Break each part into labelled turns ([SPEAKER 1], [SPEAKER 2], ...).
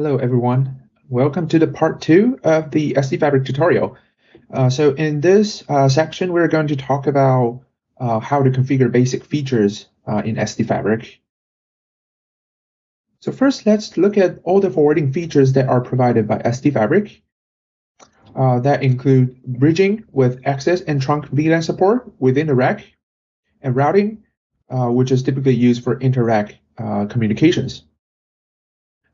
[SPEAKER 1] Hello, everyone. Welcome to the part 2 of the SD Fabric tutorial. So in this section, we're going to talk about how to configure basic features in SD Fabric. So first, let's look at all the forwarding features that are provided by SD Fabric. That include bridging with access and trunk VLAN support within the rack, and routing, which is typically used for inter-rack communications.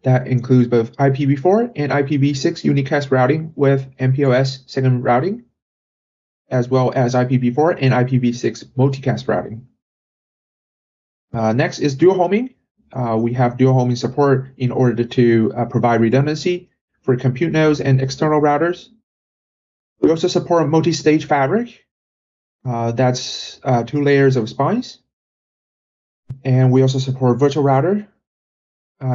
[SPEAKER 1] That includes both IPv4 and IPv6 unicast routing with MPLS segment routing, as well as IPv4 and IPv6 multicast routing. Next is dual homing. We have dual homing support in order to provide redundancy for compute nodes and external routers. We also support multi-stage fabric. That's 2 layers of spines. And we also support virtual router.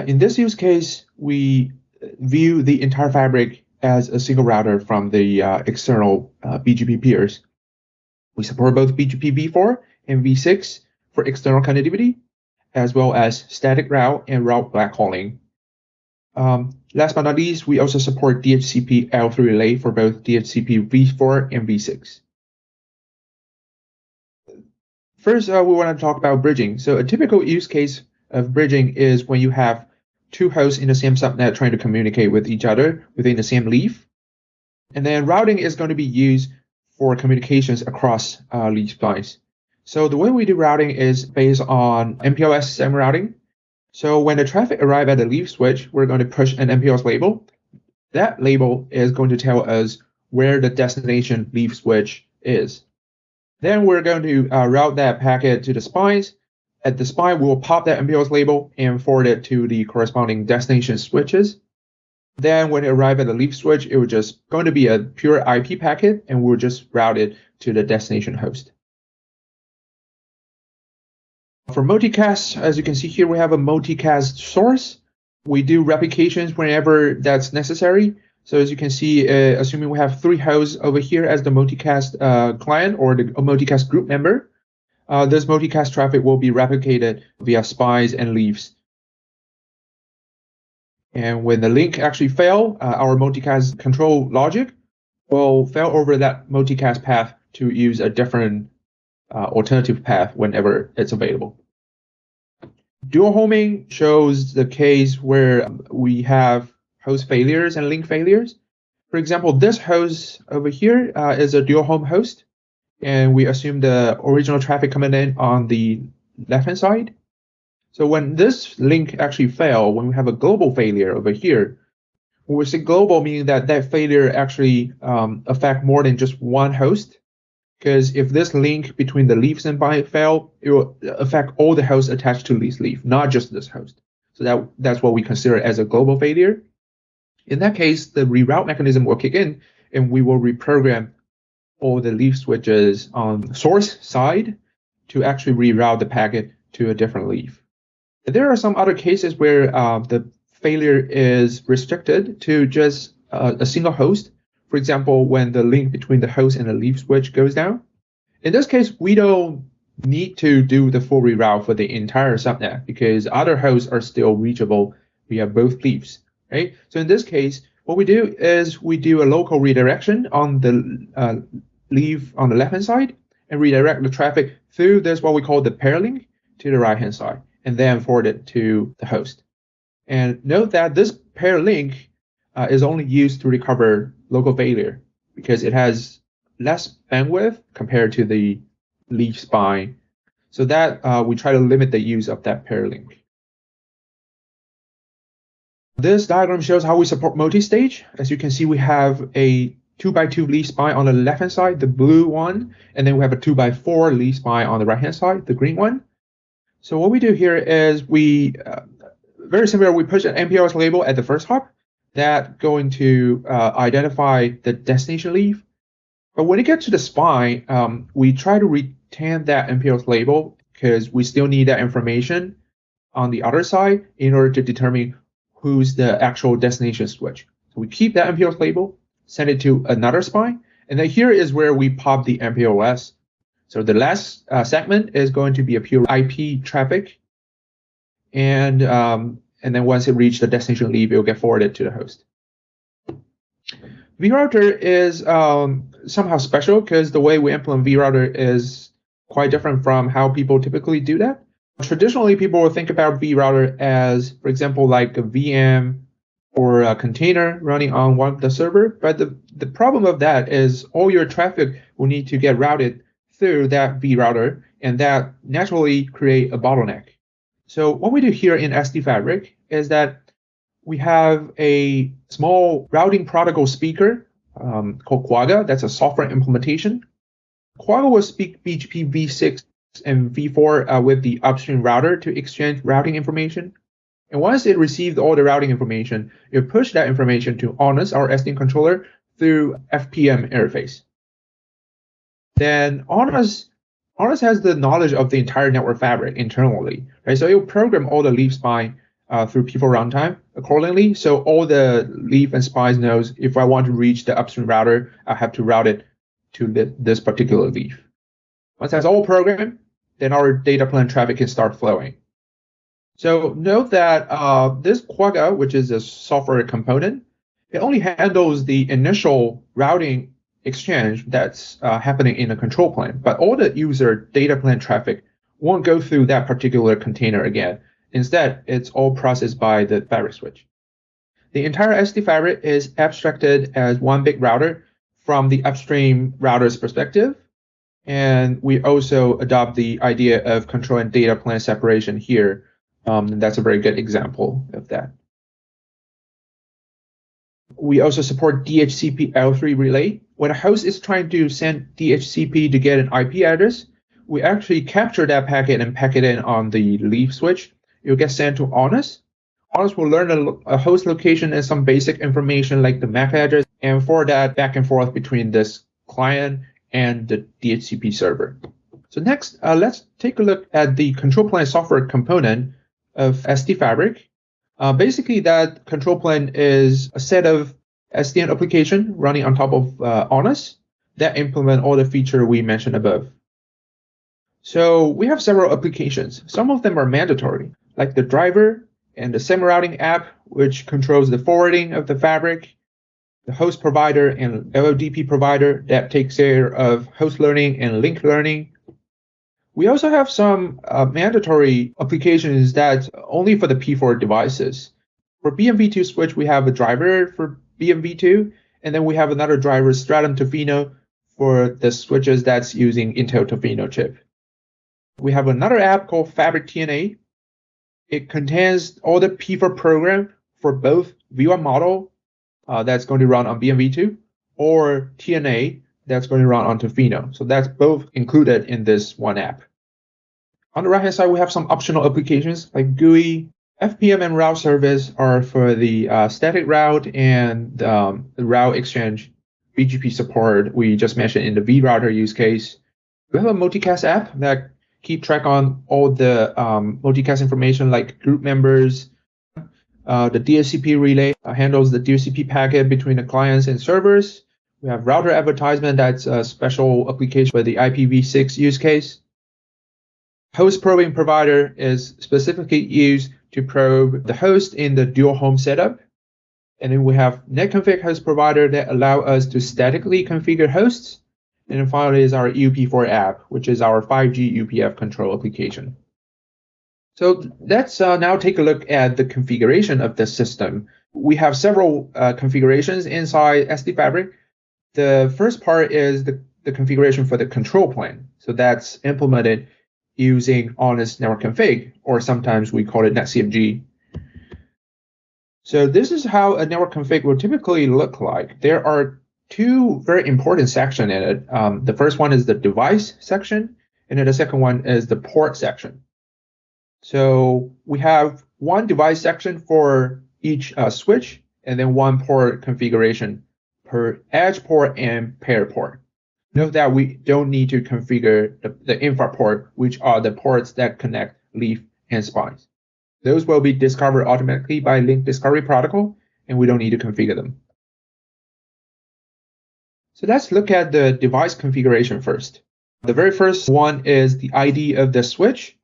[SPEAKER 1] In this use case, we view the entire fabric as a single router from the external BGP peers. We support both BGP v4 and v6 for external connectivity, as well as static route and route backhauling. Last but not least, we also support DHCP L3 relay for both DHCP v4 and v6. First, we want to talk about bridging. So a typical use case of bridging is when you have 2 hosts in the same subnet trying to communicate with each other within the same leaf. And then routing is going to be used for communications across leaf spines. So the way we do routing is based on MPLS segment routing. So when the traffic arrives at the leaf switch, we're going to push an MPLS label. That label is going to tell us where the destination leaf switch is. Then we're going to route that packet to the spines. At the spine, we will pop that MPLS label and forward it to the corresponding destination switches. Then when it arrives at the leaf switch, it will just going to be a pure IP packet, and we'll just route it to the destination host. For multicast, as you can see here, we have a multicast source. We do replications whenever that's necessary. So as you can see, assuming we have 3 hosts over here as the multicast client or the multicast group member, this multicast traffic will be replicated via spines and leaves. And when the link actually fails, our multicast control logic will fail over that multicast path to use a different alternative path whenever it's available. Dual homing shows the case where we have host failures and link failures. For example, this host over here is a dual home host. And we assume the original traffic coming in on the left-hand side. So when this link actually fails, when we have a global failure over here, when we say global, meaning that failure actually affect more than just one host. Because if this link between the leaves and bind fail, it will affect all the hosts attached to this leaf, not just this host. So that's what we consider as a global failure. In that case, the reroute mechanism will kick in, and we will reprogram all the leaf switches on source side to actually reroute the packet to a different leaf. There are some other cases where the failure is restricted to just a single host. For example, when the link between the host and the leaf switch goes down. In this case, we don't need to do the full reroute for the entire subnet because other hosts are still reachable via both leaves, right? So in this case, what we do is we do a local redirection on the leave on the left-hand side and redirect the traffic through this, what we call the pair link, to the right-hand side, and then forward it to the host. And note that this pair link is only used to recover local failure because it has less bandwidth compared to the leaf spine. So that we try to limit the use of that pair link. This diagram shows how we support multi-stage. As you can see, we have a 2x2 leaf spine on the left-hand side, the blue one, and then we have a 2x4 leaf spine on the right-hand side, the green one. So what we do here is we, very similar, we push an MPLS label at the first hop that going to identify the destination leaf. But when it gets to the spine, we try to retain that MPLS label because we still need that information on the other side in order to determine who's the actual destination switch. So we keep that MPLS label, send it to another spine, and then here is where we pop the MPLS. So the last segment is going to be a pure IP traffic, and and then once it reaches the destination leaf, it will get forwarded to the host. vRouter is somehow special because the way we implement vRouter is quite different from how people typically do that. Traditionally, people will think about vRouter as, for example, like a VM or a container running on one of the server. But the problem of that is all your traffic will need to get routed through that vRouter, and that naturally create a bottleneck. So what we do here in SD Fabric is that we have a small routing protocol speaker called Quagga. That's a software implementation. Quagga will speak BGP v6 and v4 with the upstream router to exchange routing information. And once it received all the routing information, it pushed that information to Honest, our SDN controller, through FPM interface. Then Honest has the knowledge of the entire network fabric internally, right? So it will program all the leaf spine through P4 runtime accordingly. So all the leaf and spines knows if I want to reach the upstream router, I have to route it to this particular leaf. Once that's all programmed, then our data plan traffic can start flowing. So note that this Quagga, which is a software component, it only handles the initial routing exchange that's happening in a control plane. But all the user data plan traffic won't go through that particular container again. Instead, it's all processed by the fabric switch. The entire SD fabric is abstracted as one big router from the upstream router's perspective. And we also adopt the idea of control and data plan separation here. And that's a very good example of that. We also support DHCP L3 relay. When a host is trying to send DHCP to get an IP address, we actually capture that packet and pack it in on the leaf switch. It will get sent to Honest. Honest will learn a host location and some basic information like the MAC address and forward that back and forth between this client and the DHCP server. So next, let's take a look at the control plane software component of SD Fabric. Basically, that control plane is a set of SDN application running on top of Honest that implement all the features we mentioned above. So we have several applications. Some of them are mandatory, like the driver and the semi-routing app, which controls the forwarding of the fabric, the host provider and LLDP provider that takes care of host learning and link learning. We also have some mandatory applications that's only for the P4 devices. For BMV2 switch, we have a driver for BMV2, and then we have another driver, Stratum Tofino, for the switches that's using Intel Tofino chip. We have another app called Fabric TNA. It contains all the P4 program for both V1 model that's going to run on BMV2 or TNA that's going to run on Tofino. So that's both included in this one app. On the right-hand side, we have some optional applications like GUI, FPM, and route service are for the static route and the route exchange BGP support we just mentioned in the vRouter use case. We have a multicast app that keep track on all the multicast information like group members. The DHCP relay handles the DHCP packet between the clients and servers. We have router advertisement, that's a special application for the IPv6 use case. Host probing provider is specifically used to probe the host in the dual home setup. And then we have netconfig host provider that allow us to statically configure hosts. And then finally is our UP4 app, which is our 5G UPF control application. So let's now take a look at the configuration of the system. We have several configurations inside SD Fabric. The first part is the configuration for the control plane. So that's implemented using Honest Network Config, or sometimes we call it netcfg. So this is how a network config will typically look like. There are two very important sections in it. The first one is the device section, and then the second one is the port section. So we have one device section for each switch, and then one port configuration per edge port and pair port. Note that we don't need to configure the infra port, which are the ports that connect leaf and spines. Those will be discovered automatically by link discovery protocol, and we don't need to configure them. So let's look at the device configuration first. The very first one is the ID of the switch.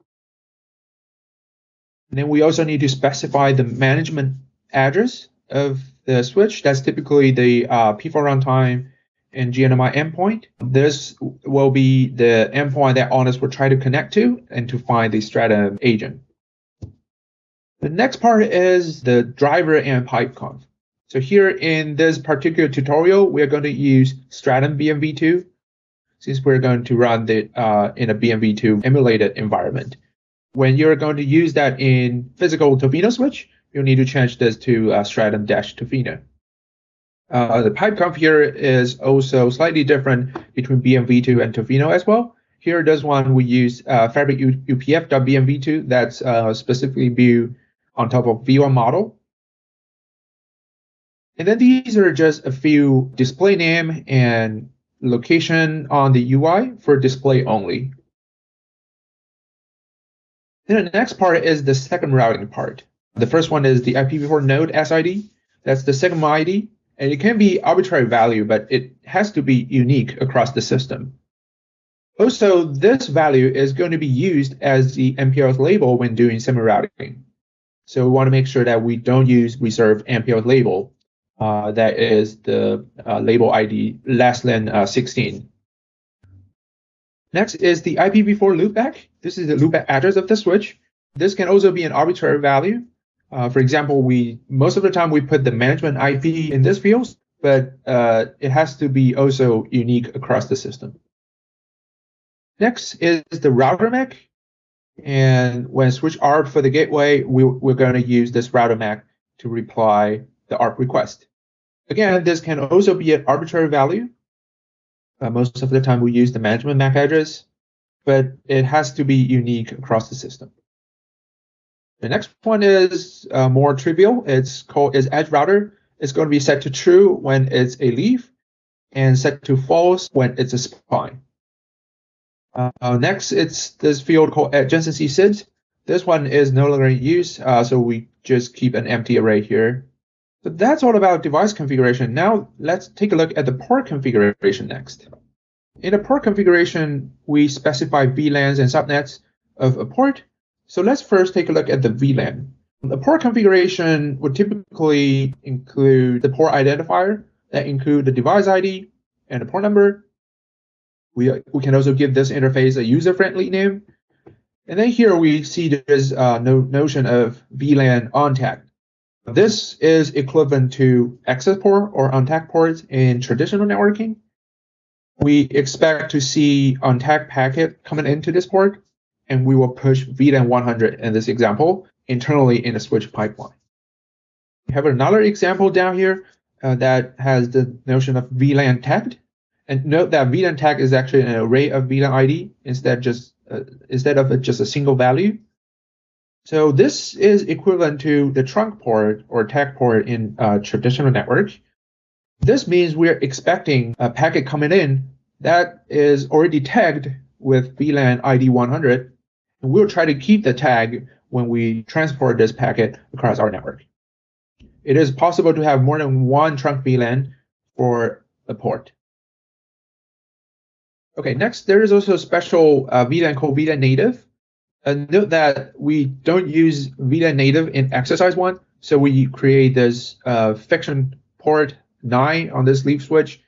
[SPEAKER 1] And then we also need to specify the management address of the switch. That's typically the P4 runtime and GNMI endpoint. This will be the endpoint that Honest will try to connect to and to find the Stratum agent. The next part is the driver and pipeconf. So here in this particular tutorial, we're going to use Stratum BMV2 since we're going to run it in a BMV2 emulated environment. When you're going to use that in physical Tofino switch, you'll need to change this to Stratum-Tofino. The pipeconf here is also slightly different between BMV2 and Tofino as well. Here, this one we use Fabric UPF.bmv2 that's specifically built on top of V1 model. And then these are just a few display name and location on the UI for display only. Then the next part is the second routing part. The first one is the IPv4 node SID. That's the second ID. And it can be arbitrary value, but it has to be unique across the system. Also, this value is going to be used as the MPLS label when doing semi-routing. So we want to make sure that we don't use reserved MPLS label. That is the label ID less than 16. Next is the IPv4 loopback. This is the loopback address of the switch. This can also be an arbitrary value. For example, most of the time we put the management IP in this field, but it has to be also unique across the system. Next is the router MAC. And when switch ARP for the gateway, we're going to use this router MAC to reply the ARP request. Again, this can also be an arbitrary value. Most of the time we use the management MAC address, but it has to be unique across the system. The next one is more trivial. It's called edge router. It's going to be set to true when it's a leaf and set to false when it's a spine. Next, it's this field called adjacency SID. This one is no longer in use, so we just keep an empty array here. So that's all about device configuration. Now let's take a look at the port configuration next. In the port configuration, we specify VLANs and subnets of a port. So let's first take a look at the VLAN. The port configuration would typically include the port identifier that include the device ID and the port number. We can also give this interface a user-friendly name. And then here we see this notion of VLAN ONTAG. This is equivalent to access port or ONTAG ports in traditional networking. We expect to see ONTAG packet coming into this port, and we will push VLAN 100 in this example internally in the switch pipeline. We have another example down here that has the notion of VLAN tagged. And note that VLAN tag is actually an array of VLAN ID instead of just a single value. So this is equivalent to the trunk port or tag port in a traditional network. This means we're expecting a packet coming in that is already tagged with VLAN ID 100, and we'll try to keep the tag when we transport this packet across our network. It is possible to have more than one trunk VLAN for a port. Okay, next, there is also a special VLAN called VLAN native. Note that we don't use VLAN native in exercise 1, so we create this fiction port 9 on this leaf switch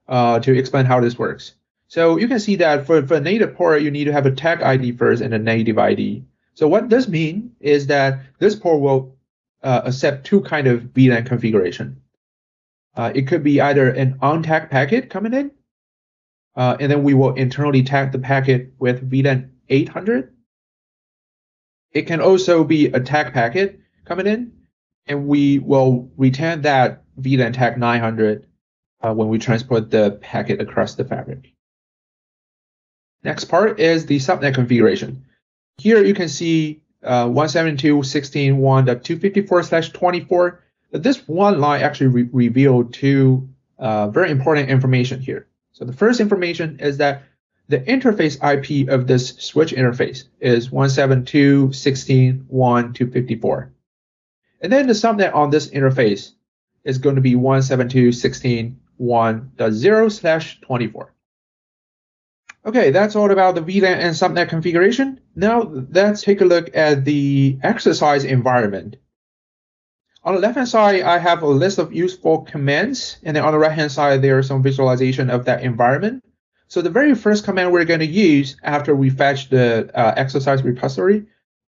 [SPEAKER 1] to explain how this works. So you can see that for a native port, you need to have a tag ID first and a native ID. So what this means is that this port will accept two kind of VLAN configuration. It could be either an on-tag packet coming in, and then we will internally tag the packet with VLAN 800. It can also be a tag packet coming in, and we will return that VLAN tag 900 when we transport the packet across the fabric. Next part is the subnet configuration. Here you can see 172.16.1.254/24. This one line actually revealed two very important information here. So the first information is that the interface IP of this switch interface is 172.16.1.254. And then the subnet on this interface is going to be 172.16.1.0/24. Okay, that's all about the VLAN and subnet configuration. Now let's take a look at the exercise environment. On the left-hand side, I have a list of useful commands, and then on the right-hand side, there are some visualization of that environment. So the very first command we're going to use after we fetch the exercise repository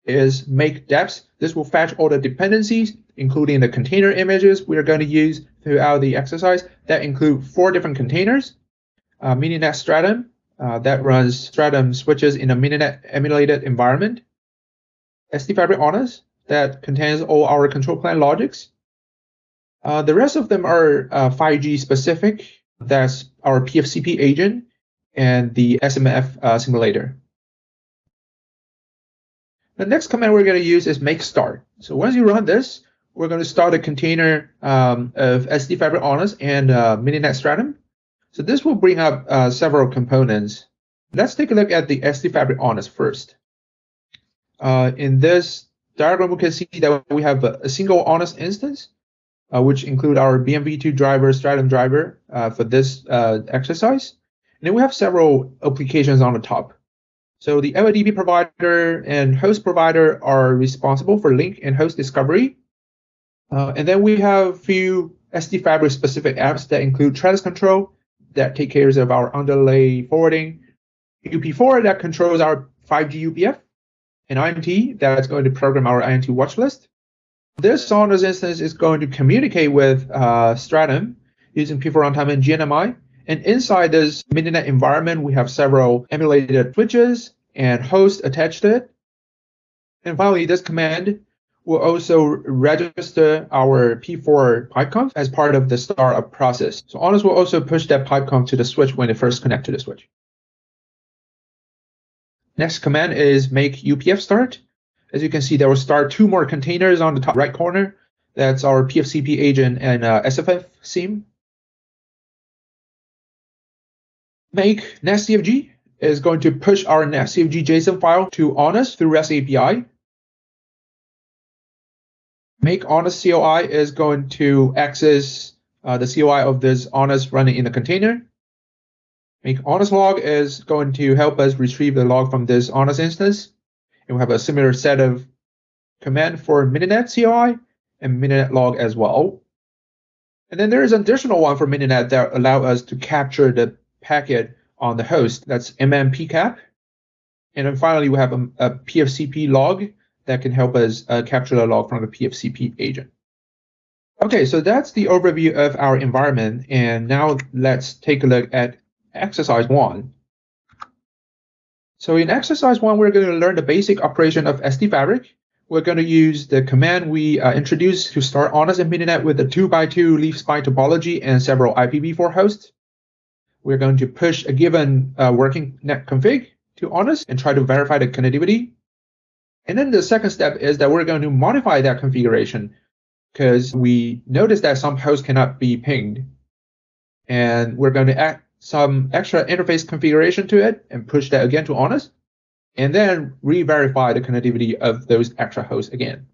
[SPEAKER 1] is make deps. This will fetch all the dependencies, including the container images we're going to use throughout the exercise. That include 4 different containers, Mininet Stratum, that runs Stratum switches in a Mininet emulated environment, SD Fabric Honors, that contains all our control plan logics. The rest of them are 5G specific. That's our PFCP agent and the SMF simulator. The next command we're going to use is make start. So once you run this, we're going to start a container of SD Fabric Honors and Mininet Stratum. So this will bring up several components. Let's take a look at the SD Fabric Honors first. In this diagram, we can see that we have a single honest instance, which include our BMV2 driver, Stratum driver for this exercise. And then we have several applications on the top. So the LADB provider and host provider are responsible for link and host discovery. And then we have a few SD Fabric specific apps that include Travis Control that take care of our underlay forwarding, UP4 that controls our 5G UPF, and INT that's going to program our INT watch list. This Honors instance is going to communicate with Stratum using P4 runtime and GNMI. And inside this Mininet environment, we have several emulated switches and hosts attached to it. And finally, this command will also register our P4 pipeconf as part of the startup process. So Honors will also push that pipeconf to the switch when it first connects to the switch. Next command is make UPF start. As you can see, there will start 2 more containers on the top right corner. That's our PFCP agent and SFF SIEM. Make netcfg is going to push our netcfg JSON file to Honors through REST API. Make Honors COI is going to access the COI of this Honors running in the container. Make Honors log is going to help us retrieve the log from this Honors instance. And we have a similar set of command for Mininet COI and Mininet log as well. And then there is an additional one for Mininet that allow us to capture the packet on the host. That's mmppcap. And then finally, we have a PFCP log that can help us capture the log from the PFCP agent. Okay, so that's the overview of our environment. And now let's take a look at exercise 1. So in exercise 1, we're going to learn the basic operation of SD Fabric. We're going to use the command we introduced to start Honors and Mininet with a 2x2 leaf spine topology and several IPv4 hosts. We're going to push a given working net config to Honors and try to verify the connectivity. And then the second step is that we're going to modify that configuration because we notice that some hosts cannot be pinged. And we're going to add some extra interface configuration to it and push that again to Honors, and then re-verify the connectivity of those extra hosts again.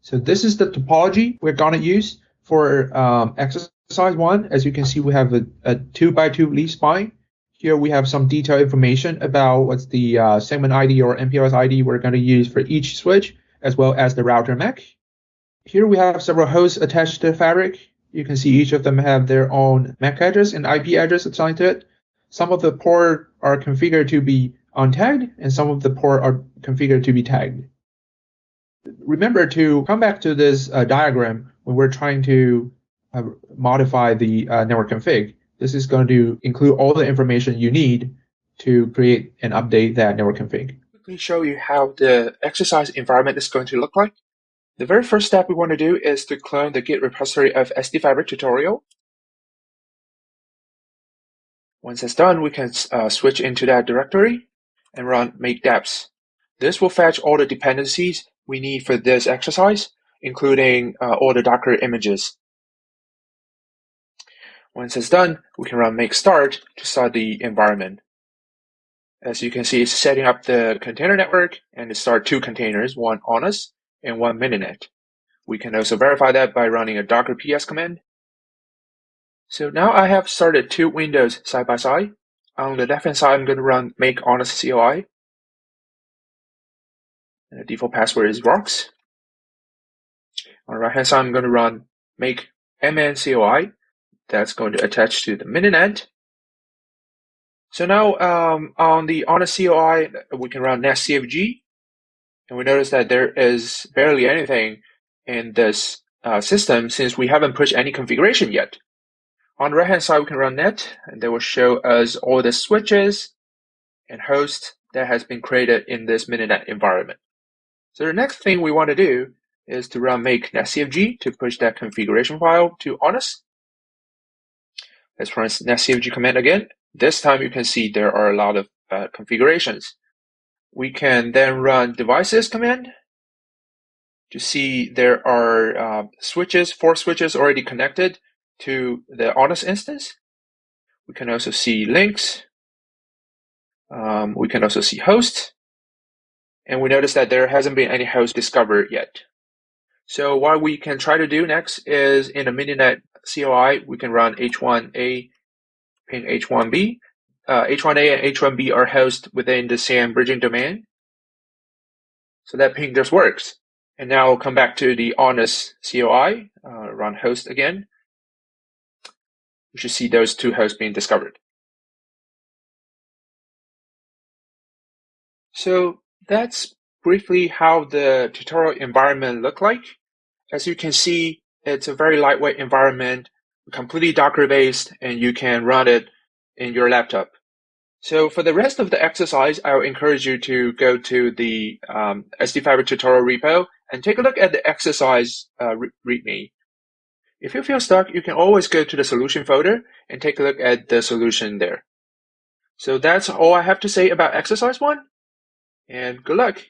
[SPEAKER 1] So this is the topology we're going to use for exercise 1. As you can see, we have a 2x2 leaf spine. Here we have some detailed information about what's the segment ID or MPLS ID we're going to use for each switch, as well as the router MAC. Here we have several hosts attached to the fabric. You can see each of them have their own MAC address and IP address assigned to it. Some of the ports are configured to be untagged, and some of the ports are configured to be tagged. Remember to come back to this diagram when we're trying to modify the network config. This is going to include all the information you need to create and update that network config.
[SPEAKER 2] Quickly show you how the exercise environment is going to look like. The very first step we want to do is to clone the Git repository of SD Fabric tutorial. Once that's done, we can switch into that directory and run make deps. This will fetch all the dependencies we need for this exercise, including all the Docker images. Once it's done, we can run make start to start the environment. As you can see, it's setting up the container network and to start 2 containers, one Honors and one Mininet. We can also verify that by running a docker ps command. So now I have started two windows side by side. On the left hand side, I'm going to run make honest CLI. And the default password is rocks. On the right hand side, I'm going to run make mn CLI. That's going to attach to the mininet. So now on the honest CLI, we can run netcfg. And we notice that there is barely anything in this system since we haven't pushed any configuration yet. On the right-hand side, we can run net, and they will show us all the switches and hosts that has been created in this mininet environment. So the next thing we want to do is to run make netcfg to push that configuration file to honest. Let's run netcfg command again. This time you can see there are a lot of configurations. We can then run devices command to see there are four switches already connected to the honest instance. We can also see links. We can also see hosts. And we notice that there hasn't been any host discovered yet. So what we can try to do next is in the mininet CLI, we can run h1a ping h1b. H1a and h1b are hosts within the same bridging domain. So that ping just works. And now I'll come back to the honest CLI, run host again. We should see those two hosts being discovered. So that's briefly how the tutorial environment looked like. As you can see, it's a very lightweight environment, completely Docker-based, and you can run it in your laptop. So for the rest of the exercise, I will encourage you to go to the SD-Fabric tutorial repo and take a look at the exercise README. If you feel stuck, you can always go to the solution folder and take a look at the solution there. So that's all I have to say about exercise 1, and good luck.